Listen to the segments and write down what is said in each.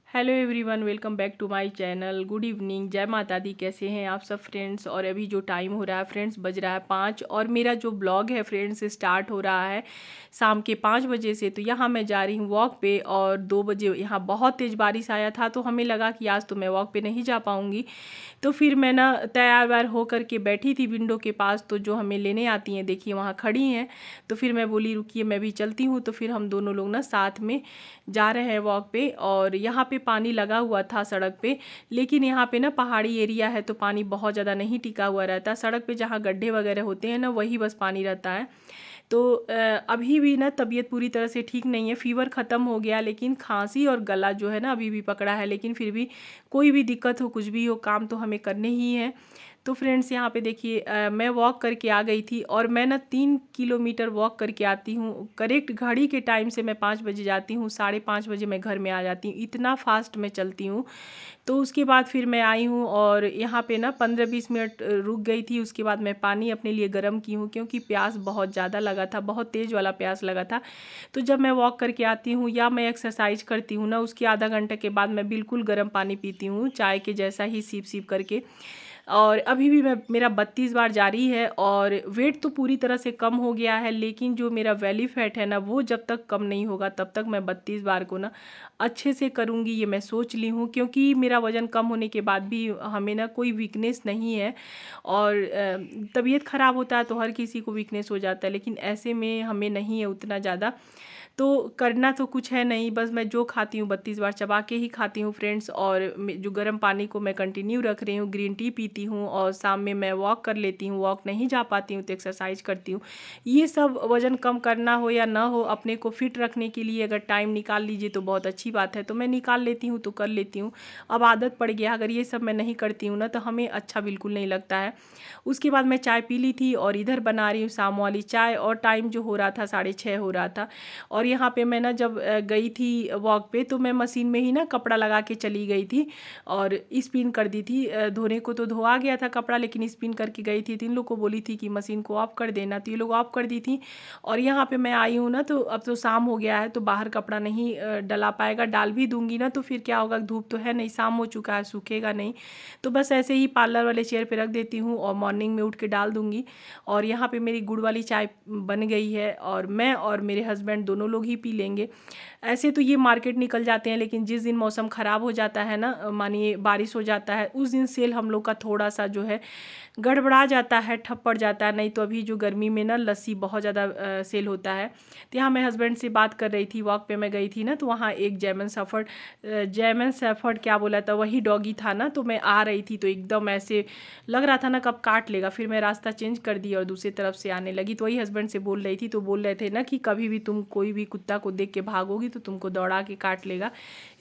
Hello everyone, welcome back to my channel. Good evening, जय माता दी। कैसे हैं आप सब फ्रेंड्स। और अभी जो टाइम हो रहा है फ्रेंड्स, बज रहा है 5 और मेरा जो ब्लॉग है फ्रेंड्स स्टार्ट हो रहा है शाम के 5 बजे से। तो यहाँ मैं जा रही हूँ वॉक पे और 2 बजे यहाँ बहुत तेज़ बारिश आया था तो हमें लगा कि आज तो मैं वॉक पे नहीं जा पाऊँगी। तो फिर मैं ना तैयार व्यार हो करके बैठी थी विंडो के पास, तो जो हमें लेने आती हैं देखिए वहाँ खड़ी हैं। तो फिर मैं बोली रुकिए मैं भी चलती हूँ। तो फिर हम दोनों लोग ना साथ में जा रहे हैं वॉक पे। और यहाँ पे पानी लगा हुआ था सड़क पे, लेकिन यहाँ पे ना पहाड़ी एरिया है तो पानी बहुत ज़्यादा नहीं टिका हुआ रहता। सड़क पे जहाँ गड्ढे वगैरह होते हैं ना वही बस पानी रहता है। तो अभी भी ना तबीयत पूरी तरह से ठीक नहीं है। फीवर ख़त्म हो गया लेकिन खांसी और गला जो है ना अभी भी पकड़ा है। लेकिन फिर भी कोई भी दिक्कत हो कुछ भी हो काम तो हमें करने ही है। तो फ्रेंड्स यहाँ पे देखिए मैं वॉक करके आ गई थी और मैं ना 3 किलोमीटर वॉक करके आती हूँ। करेक्ट घड़ी के टाइम से मैं 5 बजे जाती हूँ, 5:30 बजे मैं घर में आ जाती हूँ। इतना फास्ट मैं चलती हूँ। तो उसके बाद फिर मैं आई हूँ और यहाँ पे ना 15-20 मिनट रुक गई थी। उसके बाद मैं पानी अपने लिए गर्म की हूँ क्योंकि प्यास बहुत ज़्यादा लगा था, बहुत तेज़ वाला प्यास लगा था। तो जब मैं वॉक करके आती हूँ या मैं एक्सरसाइज करती हूँ ना, उसके आधा घंटे के बाद मैं बिल्कुल गर्म पानी पीती हूँ, चाय के जैसा ही सीप सीप करके। और अभी भी मैं मेरा 32 बार जारी है और वेट तो पूरी तरह से कम हो गया है, लेकिन जो मेरा बेली फैट है ना वो जब तक कम नहीं होगा तब तक मैं 32 बार को ना अच्छे से करूँगी, ये मैं सोच ली हूँ। क्योंकि मेरा वज़न कम होने के बाद भी हमें ना कोई वीकनेस नहीं है। और तबीयत ख़राब होता है तो हर किसी को वीकनेस हो जाता है, लेकिन ऐसे में हमें नहीं है उतना ज़्यादा। तो करना तो कुछ है नहीं, बस मैं जो खाती हूँ 32 बार चबा के ही खाती हूँ फ्रेंड्स। और जो गर्म पानी को मैं कंटिन्यू रख रही हूँ, ग्रीन टी पीती हूँ और शाम में मैं वॉक कर लेती हूँ। वॉक नहीं जा पाती हूँ तो एक्सरसाइज करती हूँ। ये सब वज़न कम करना हो या ना हो, अपने को फिट रखने के लिए अगर टाइम निकाल लीजिए तो बहुत अच्छी बात है। तो मैं निकाल लेती हूँ तो कर लेती हूँ। अब आदत पड़ गया, अगर ये सब मैं नहीं करती हूँ ना तो हमें अच्छा बिल्कुल नहीं लगता है। उसके बाद मैं चाय पी ली थी और इधर बना रही हूँ शाम वाली चाय। और टाइम जो हो रहा था 6:30 हो रहा था। और यहाँ पे मैं ना जब गई थी वॉक पे तो मैं मशीन में ही ना कपड़ा लगा के चली गई थी और स्पिन कर दी थी। धोने को तो धोआ गया था कपड़ा, लेकिन स्पिन करके गई थी। तो इन लोग को बोली थी कि मशीन को ऑफ कर देना, तो ये लोग ऑफ कर दी थी। और यहाँ पे मैं आई हूँ ना तो अब तो शाम हो गया है तो बाहर कपड़ा नहीं डला पाएगा। डाल भी दूंगी ना तो फिर क्या होगा, धूप तो है नहीं, शाम हो चुका है, सूखेगा नहीं। तो बस ऐसे ही पार्लर वाले चेयर पे रख देती हूँ और मॉर्निंग में उठ के डाल दूंगी। और यहाँ पे मेरी गुड़ वाली चाय बन गई है और मैं और मेरे हस्बैंड दोनों लोग ही पी लेंगे। ऐसे तो ये मार्केट निकल जाते हैं, लेकिन जिस दिन मौसम ख़राब हो जाता है ना, मानिए बारिश हो जाता है, उस दिन सेल हम लोग का थोड़ा सा जो है गड़बड़ा जाता है, ठप पड़ जाता है। नहीं तो अभी जो गर्मी में ना लस्सी बहुत ज़्यादा सेल होता है। तो यहाँ मैं हस्बैंड से बात कर रही थी, वॉक पे मैं गई थी ना तो वहाँ एक जैमन सैफर्ड क्या बोला था वही डॉगी था ना। तो मैं आ रही थी तो एकदम ऐसे लग रहा था ना कब काट लेगा। फिर मैं रास्ता चेंज कर दी और दूसरी तरफ से आने लगी। तो वही हस्बैंड से बोल रही थी, तो बोल रहे थे ना कि कभी भी तुम कोई भी कुत्ता को देख के भागोगी तो तुमको दौड़ा के काट लेगा,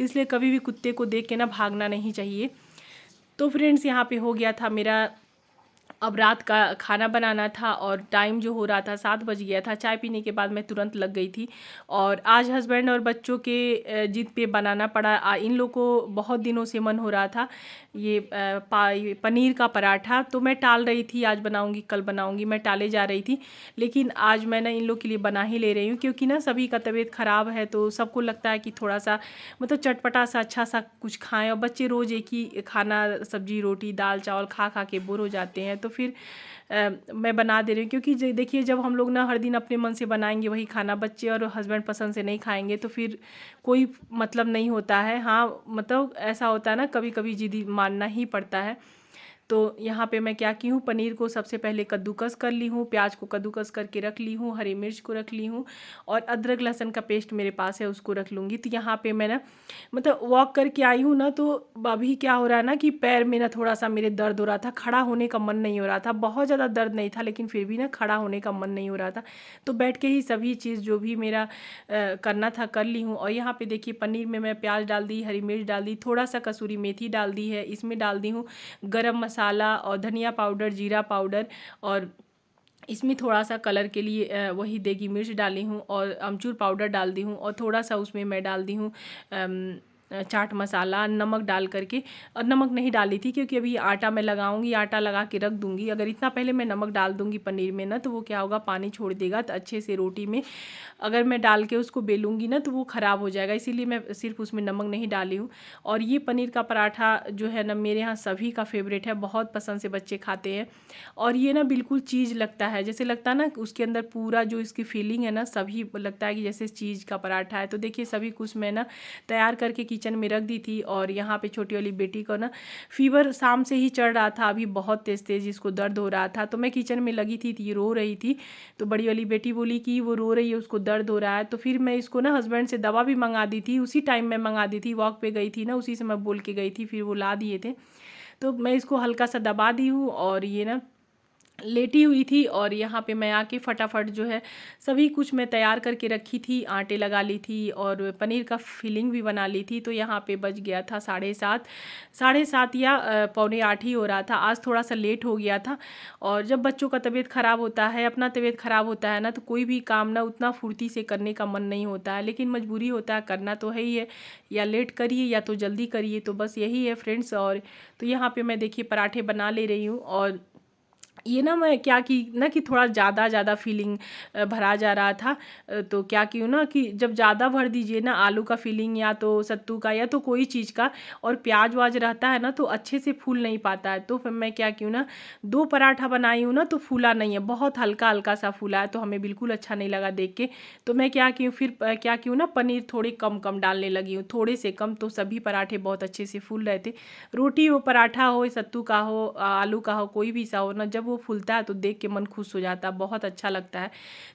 इसलिए कभी भी कुत्ते को देख के ना भागना नहीं चाहिए। तो फ्रेंड्स यहाँ पे हो गया था मेरा, अब रात का खाना बनाना था और टाइम जो हो रहा था 7 बज गया था। चाय पीने के बाद मैं तुरंत लग गई थी। और आज हस्बैंड और बच्चों के जिद पे बनाना पड़ा। इन लोग को बहुत दिनों से मन हो रहा था ये पनीर का पराठा। तो मैं टाल रही थी, आज बनाऊंगी कल बनाऊंगी, मैं टाले जा रही थी। लेकिन आज मैं ना इन लोग के लिए बना ही ले रही हूँ क्योंकि ना सभी का तबीयत ख़राब है तो सबको लगता है कि थोड़ा सा मतलब चटपटा सा अच्छा सा कुछ खाएं। और बच्चे रोज़ एक ही खाना, सब्जी रोटी दाल चावल खा खा के बोर हो जाते हैं। तो फिर मैं बना दे रही हूँ क्योंकि देखिए जब हम लोग ना हर दिन अपने मन से बनाएंगे वही खाना, बच्चे और हस्बैंड पसंद से नहीं खाएंगे तो फिर कोई मतलब नहीं होता है। हाँ मतलब ऐसा होता है ना, कभी कभी जिद मानना ही पड़ता है। तो यहाँ पे मैं क्या की हूँ, पनीर को सबसे पहले कद्दूकस कर ली हूँ, प्याज को कद्दूकस करके रख ली हूँ, हरी मिर्च को रख ली हूँ और अदरक लहसुन का पेस्ट मेरे पास है उसको रख लूँगी। तो यहाँ पे मैं ना मतलब वॉक करके आई हूँ ना तो अभी क्या हो रहा है ना कि पैर में ना थोड़ा सा मेरे दर्द हो रहा था, खड़ा होने का मन नहीं हो रहा था। बहुत ज़्यादा दर्द नहीं था लेकिन फिर भी ना खड़ा होने का मन नहीं हो रहा था। तो बैठ के ही सभी चीज़ जो भी मेरा करना था कर ली हूँ। और यहाँ पे देखिए पनीर में मैं प्याज डाल दी, हरी मिर्च डाल दी, थोड़ा सा कसूरी मेथी डाल दी है, इसमें डाल दी हूँ गरम मसाला और धनिया पाउडर, जीरा पाउडर, और इसमें थोड़ा सा कलर के लिए वही देगी मिर्च डाली हूँ और अमचूर पाउडर डाल दी हूँ और थोड़ा सा उसमें मैं डाल दी हूँ चाट मसाला, नमक डाल करके, और नमक नहीं डाली थी क्योंकि अभी आटा मैं लगाऊंगी, आटा लगा के रख दूंगी। अगर इतना पहले मैं नमक डाल दूंगी पनीर में ना तो वो क्या होगा, पानी छोड़ देगा, तो अच्छे से रोटी में अगर मैं डाल के उसको बेलूंगी ना तो वो ख़राब हो जाएगा, इसीलिए मैं सिर्फ उसमें नमक नहीं डाली हूँ। और ये पनीर का पराठा जो है ना मेरे यहाँ सभी का फेवरेट है, बहुत पसंद से बच्चे खाते हैं। और ये ना बिल्कुल चीज़ लगता है, जैसे लगता है ना उसके अंदर पूरा जो इसकी फीलिंग है ना, सभी लगता है कि जैसे चीज़ का पराठा है। तो देखिए सभी कुछ मैं ना तैयार करके किचन में रख दी थी। और यहाँ पे छोटी वाली बेटी को ना फीवर शाम से ही चढ़ रहा था, अभी बहुत तेज़ तेज़ इसको दर्द हो रहा था, तो मैं किचन में लगी थी, ये रो रही थी। तो बड़ी वाली बेटी बोली कि वो रो रही है, उसको दर्द हो रहा है। तो फिर मैं इसको ना हस्बैंड से दवा भी मंगा दी थी, उसी टाइम मैं मंगा दी थी, वॉक पे गई थी ना, उसी से मैं बोल के गई थी, फिर वो ला दिए थे। तो मैं इसको हल्का सा दबा दी हूँ और ये ना लेटी हुई थी। और यहाँ पे मैं आके फटाफट जो है सभी कुछ मैं तैयार करके रखी थी, आटे लगा ली थी और पनीर का फिलिंग भी बना ली थी। तो यहाँ पे बज गया था 7:30, 7:30 या 7:45 ही हो रहा था। आज थोड़ा सा लेट हो गया था। और जब बच्चों का तबीयत ख़राब होता है, अपना तबीयत ख़राब होता है ना, तो कोई भी काम ना उतना फुर्ती से करने का मन नहीं होता है, लेकिन मजबूरी होता है, करना तो है ही है, या लेट करिए या तो जल्दी करिए, तो बस यही है फ्रेंड्स। और तो यहाँ पे मैं देखिए पराठे बना ले रही हूँ। और ये ना मैं क्या की ना कि थोड़ा ज़्यादा फीलिंग भरा जा रहा था। तो क्या की ना कि जब ज़्यादा भर दीजिए ना आलू का फीलिंग या तो सत्तू का या तो कोई चीज़ का, और प्याज वाज रहता है ना तो अच्छे से फूल नहीं पाता है। तो फिर मैं क्या की ना 2 पराठा बनाई हूँ ना, तो फूला नहीं है, बहुत हल्का हल्का सा फूला है, तो हमें बिल्कुल अच्छा नहीं लगा देख के। तो मैं क्या की हूँ फिर क्या की हूँ ना पनीर थोड़े कम कम डालने लगी हूँ, थोड़े से कम, तो सभी पराठे बहुत अच्छे से फूल रहे थे। रोटी हो, पराठा हो, सत्तू का हो, आलू का हो, कोई भी सा हो ना, जब वो फूलता है तो देख के मन खुश हो जाता है, बहुत अच्छा लगता है।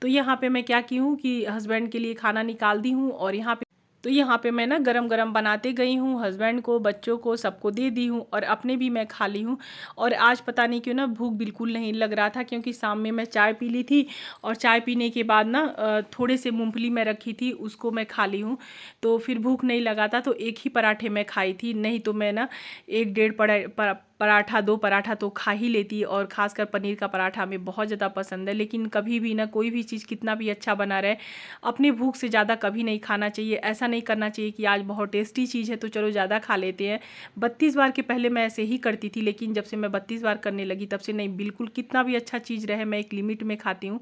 तो यहाँ पे मैं क्या की हूँ कि हस्बैंड के लिए खाना निकाल दी हूँ। और यहाँ पे मैं ना गरम गरम बनाते गई हूँ, हस्बैंड को, बच्चों को, सबको दे दी हूँ और अपने भी मैं खा ली हूँ। और आज पता नहीं क्यों ना भूख बिल्कुल नहीं लग रहा था, क्योंकि शाम में मैं चाय पी ली थी, और चाय पीने के बाद ना थोड़े से मूंगफली मैं रखी थी, उसको मैं खा ली हूँ। तो फिर भूख नहीं लगा था, तो एक ही पराठे मैं खाई थी, नहीं तो मैं ना 1 डेढ़ पराठा 2 पराठा तो खा ही लेती। और ख़ासकर पनीर का पराठा हमें बहुत ज़्यादा पसंद है। लेकिन कभी भी ना कोई भी चीज़ कितना भी अच्छा बना रहे, अपनी भूख से ज़्यादा कभी नहीं खाना चाहिए। ऐसा नहीं करना चाहिए कि आज बहुत टेस्टी चीज़ है तो चलो ज़्यादा खा लेते हैं। 32 बार के पहले मैं ऐसे ही करती थी, लेकिन जब से मैं 32 बार करने लगी तब से नहीं, बिल्कुल कितना भी अच्छा चीज़ रहे मैं एक लिमिट में खाती हूँ।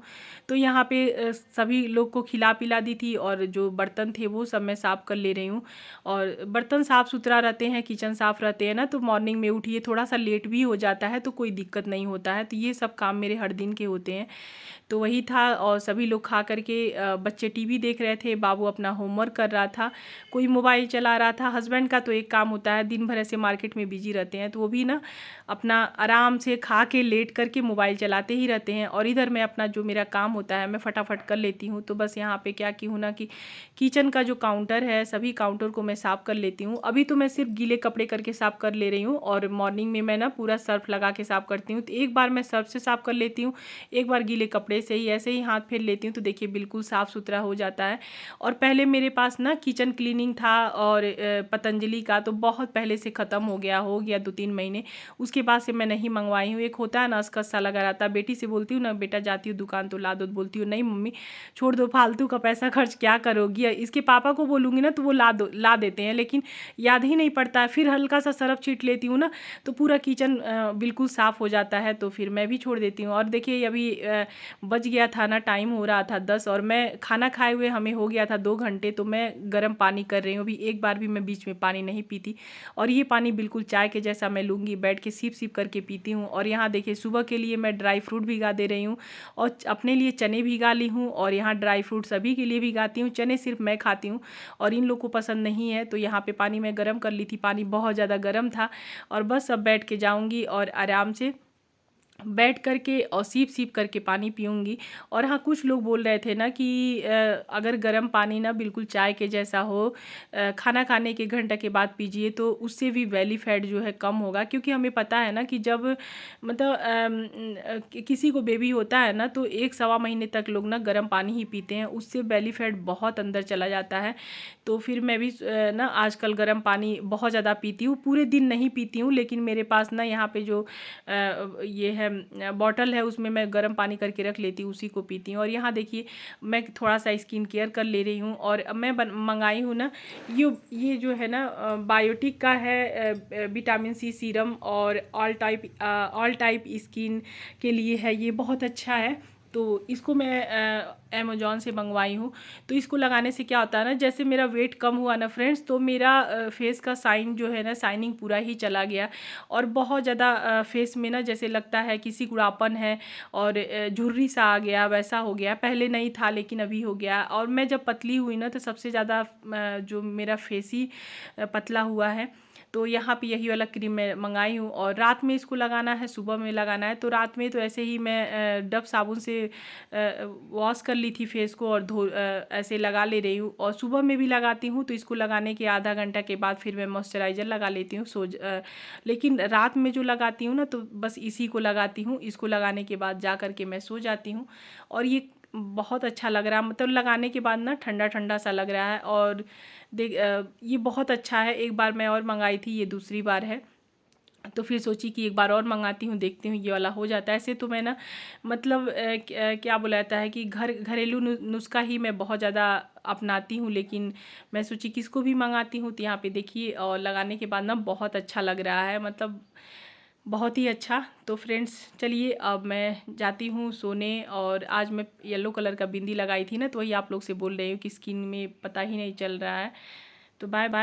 तो यहाँ पे सभी लोग को खिला पिला दी थी, और जो बर्तन थे वो सब मैं साफ़ कर ले रही हूँ। और बर्तन साफ़ सुथरा रहते हैं, किचन साफ़ रहते हैं ना, तो मॉर्निंग में उठिए थोड़ा सा लेट भी हो जाता है तो कोई दिक्कत नहीं होता है। तो ये सब काम मेरे हर दिन के होते हैं। तो वही था। और सभी लोग खा करके बच्चे टीवी देख रहे थे, बाबू अपना होमवर्क कर रहा था, कोई मोबाइल चला रहा था। हस्बैंड का तो एक काम होता है, दिन भर ऐसे मार्केट में बिजी रहते हैं, तो वो भी ना अपना आराम से खा के लेट करके मोबाइल चलाते ही रहते हैं। और इधर मैं अपना जो मेरा काम होता है मैं फटाफट कर लेती हूँ। तो बस यहाँ पे क्या की हूँ ना कि किचन का जो काउंटर है, सभी काउंटर को मैं साफ़ कर लेती हूँ। अभी तो मैं सिर्फ गीले कपड़े करके साफ़ कर ले रही हूँ, और मॉर्निंग में मैं ना पूरा सर्फ लगा के साफ़ करती हूँ। तो एक बार मैं सर्फ से साफ़ कर लेती हूँ, एक बार गीले कपड़े से ही ऐसे ही हाथ फेर लेती हूँ, तो देखिए बिल्कुल साफ़ सुथरा हो जाता है। और पहले मेरे पास ना किचन क्लीनिंग था, और पतंजलि का तो बहुत पहले से ख़त्म हो गया 2-3 महीने, उसके बाद से मैं नहीं मंगवाई हूँ। एक होता है ना असकस सा लगा रहता है, बेटी से बोलती हूँ ना बेटा जाती हूँ दुकान तो ला दो, बोलती हूँ नहीं मम्मी छोड़ दो, फालतू का पैसा खर्च क्या करोगी। इसके पापा को बोलूँगी ना तो वो ला देते हैं, लेकिन याद ही नहीं पड़ता है। फिर हल्का सा सरफ छीट लेती हूँ ना तो पूरा किचन बिल्कुल साफ़ हो जाता है, तो फिर मैं भी छोड़ देती हूँ। और देखिए अभी बज गया था ना, टाइम हो रहा था 10, और मैं खाना खाए हुए हमें हो गया था 2 घंटे, तो मैं गर्म पानी कर रही हूँ। अभी एक बार भी मैं बीच में पानी नहीं पीती, और ये पानी बिल्कुल चाय के जैसा मैं लूँगी, बैठ के सिप सिप करके पीती हूँ। और यहाँ देखिए सुबह के लिए मैं ड्राई फ्रूट भिगा दे रही हूँ, और अपने लिए चने भिगा ली हूँ, और यहाँ ड्राई फ्रूट सभी के लिए भिगाती हूँ, चने सिर्फ मैं खाती हूँ और इन लोग को पसंद नहीं है। तो यहाँ पे पानी मैं गर्म कर ली थी, पानी बहुत ज़्यादा गर्म था, और बस अब बैठ के जाऊँगी और आराम से बैठ करके और सीप सीप करके पानी पीऊँगी। और हाँ, कुछ लोग बोल रहे थे ना कि अगर गर्म पानी ना बिल्कुल चाय के जैसा हो, खाना खाने के घंटे के बाद पीजिए तो उससे भी बेली फैट जो है कम होगा। क्योंकि हमें पता है ना कि जब मतलब किसी को बेबी होता है ना तो 1 सवा महीने तक लोग ना गर्म पानी ही पीते हैं, उससे बेली फैट बहुत अंदर चला जाता है। तो फिर मैं भी ना आजकल गर्म पानी बहुत ज़्यादा पीती हूँ। पूरे दिन नहीं पीती हूँ, लेकिन मेरे पास ना यहाँ पे जो ये है बॉटल है उसमें मैं गर्म पानी करके रख लेती हूँ, उसी को पीती हूँ। और यहाँ देखिए मैं थोड़ा सा स्किन केयर कर ले रही हूँ। और अब मैं मंगाई हूँ ना ये जो है ना बायोटिक का है विटामिन सी सीरम, और ऑल टाइप स्किन के लिए है, ये बहुत अच्छा है। तो इसको मैं अमेज़ॉन से मंगवाई हूँ। तो इसको लगाने से क्या होता है ना, जैसे मेरा वेट कम हुआ ना फ्रेंड्स, तो मेरा फेस का साइन जो है ना, शाइनिंग पूरा ही चला गया। और बहुत ज़्यादा फेस में ना जैसे लगता है कि सिकुड़ापन है और झुर्री सा आ गया, वैसा हो गया। पहले नहीं था लेकिन अभी हो गया। और मैं जब पतली हुई ना तो सबसे ज़्यादा जो मेरा फेस ही पतला हुआ है। तो यहाँ पे यही वाला क्रीम मैं मंगाई हूँ। और रात में इसको लगाना है, सुबह में लगाना है। तो रात में तो ऐसे ही मैं डब साबुन से वॉश कर ली थी फेस को, और ऐसे लगा ले रही हूँ। और सुबह में भी लगाती हूँ, तो इसको लगाने के आधा घंटा के बाद फिर मैं मॉइस्चराइज़र लगा लेती हूँ लेकिन रात में जो लगाती हूँ ना, तो बस इसी को लगाती हूँ। इसको लगाने के बाद जा कर के मैं सो जाती हूँ। और ये बहुत अच्छा लग रहा है, मतलब लगाने के बाद ना ठंडा ठंडा सा लग रहा है। और ये बहुत अच्छा है। एक बार मैं और मंगाई थी, ये दूसरी बार है। तो फिर सोची कि एक बार और मंगाती हूँ, देखती हूँ ये वाला हो जाता है। ऐसे तो मैं ना मतलब क्या बोला जाता है कि घरेलू नुस्खा ही मैं बहुत ज़्यादा अपनाती हूँ, लेकिन मैं सोची कि इसको भी मंगाती हूँ। तो यहाँ पे देखिए, और लगाने के बाद ना बहुत अच्छा लग रहा है, मतलब बहुत ही अच्छा। तो फ्रेंड्स चलिए अब मैं जाती हूँ सोने। और आज मैं येलो कलर का बिंदी लगाई थी ना, तो वही आप लोग से बोल रही हूँ कि स्किन में पता ही नहीं चल रहा है। तो बाय बाय।